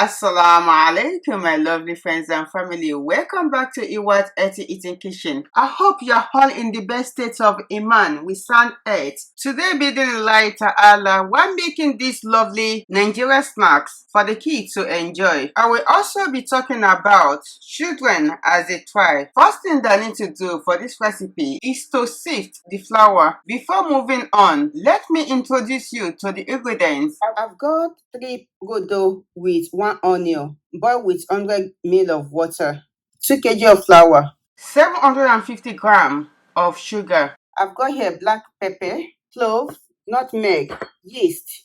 Assalamu Alaikum, my lovely friends and family. Welcome back to Iwan's Earthy Eating Kitchen. I hope you're all in the best state of Iman with sound earth. Today, Bidin Ta'ala, we're making these lovely Nigerian snacks for the kids to enjoy. I will also be talking about children as they try. First thing that I need to do for this recipe is to sift the flour. Before moving on, let me introduce you to the ingredients. I've got 3 godo with 1 onion, boiled with 100 ml of water, 2 kg of flour, 750 grams of sugar. I've got here black pepper, clove, nutmeg, yeast,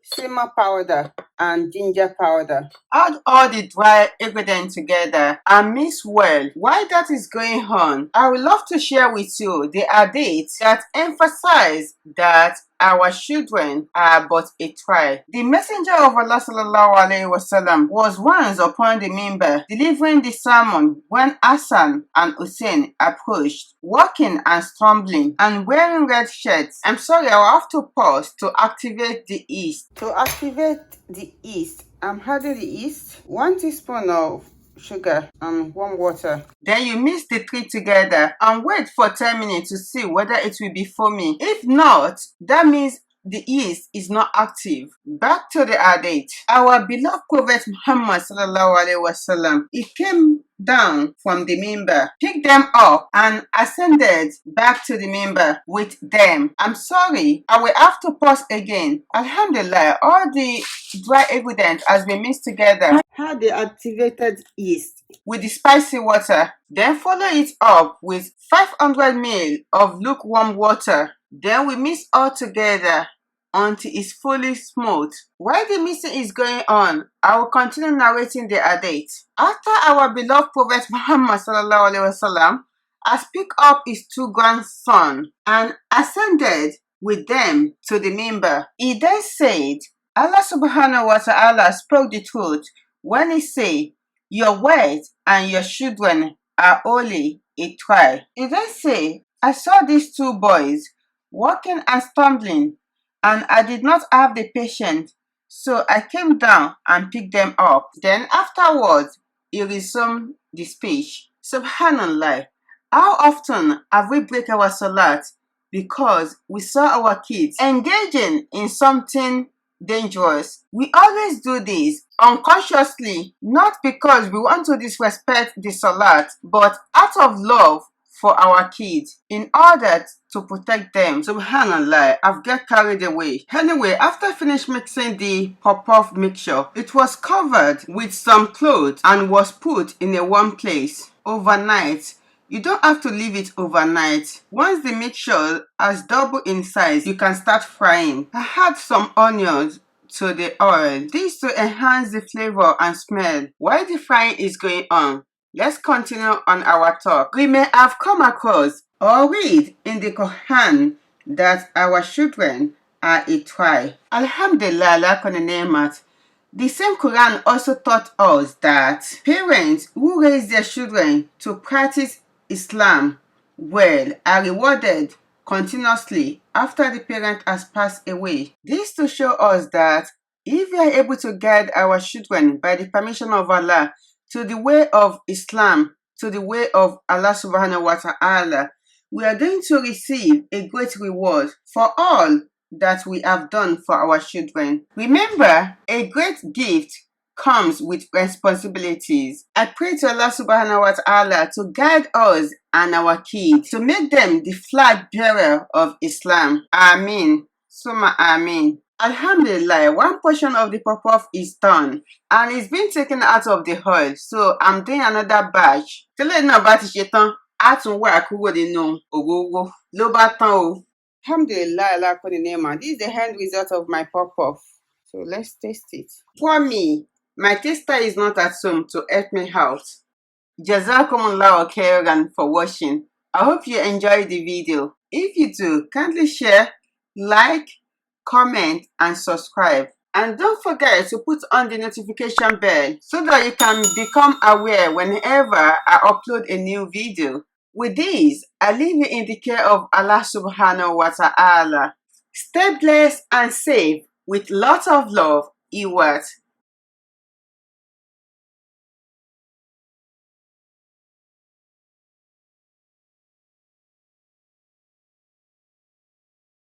cinnamon powder, and ginger powder. Add all the dry ingredients together and mix well. While that is going on, I would love to share with you the hadith that emphasize that our children are but a try. The Messenger of Allah ﷺ was once upon the minbar delivering the sermon when Hasan and Husayn approached, walking and stumbling and wearing red shirts. I'm sorry, I'll have to pause to activate the yeast. To activate the yeast, I'm adding the yeast, 1 teaspoon of sugar and warm water. Then you mix the 3 together and wait for 10 minutes to see whether it will be foamy. If not, that means the yeast is not active. Back to the hadith. Our beloved Prophet Muhammad ﷺ, he came down from the minbar, picked them up and ascended back to the minbar with them. I'm sorry, I will have to pause again. Alhamdulillah, all the dry ingredients has been mixed together. Add the activated yeast with the spicy water. Then follow it up with 500 ml of lukewarm water. Then we mix all together until it's fully smooth. While the mixing is going on, I will continue narrating the hadith. After our beloved Prophet Muhammad ﷺ has picked up his 2 grandsons and ascended with them to the minbar, he then said, Allah subhanahu wa ta'ala spoke the truth when he said, your words and your children are only a trial. He then said, I saw these 2 boys walking and stumbling, and I did not have the patience, so I came down and picked them up. Then afterwards, he resumed the speech. Subhanallah, how often have we break our salat because we saw our kids engaging in something dangerous? We always do this unconsciously, not because we want to disrespect the salat, but out of love for our kids, in order to protect them. Subhanallah, I've get carried away. Anyway, after finished mixing the pop-off mixture, it was covered with some clothes and was put in a warm place overnight. You don't have to leave it overnight. Once the mixture has doubled in size, you can start frying. I add some onions to the oil. This to enhance the flavor and smell. While the frying is going on, let's continue on our talk. We may have come across or read in the Quran that our children are a try. Alhamdulillah, the same Quran also taught us that parents who raise their children to practice Islam well are rewarded continuously after the parent has passed away. This to show us that if we are able to guide our children by the permission of Allah to the way of Islam, to the way of Allah subhanahu wa ta'ala, we are going to receive a great reward for all that we have done for our children. Remember, a great gift comes with responsibilities. I pray to Allah subhanahu wa ta'ala to guide us and our kids, to make them the flag bearer of Islam. Ameen. Summa Ameen. Alhamdulillah, 1 portion of the pop-off is done and it's been taken out of the oil, so I'm doing another batch. Alhamdulillah, this is the end result of my pop-off. So let's taste it. For me, my taster is not at home to help me out. Jazakumullahu khairan for watching. I hope you enjoyed the video. If you do, kindly share, like, comment and subscribe. And don't forget to put on the notification bell so that you can become aware whenever I upload a new video. With this, I leave you in the care of Allah subhanahu wa ta'ala. Stay blessed and safe with lots of love. Iwat.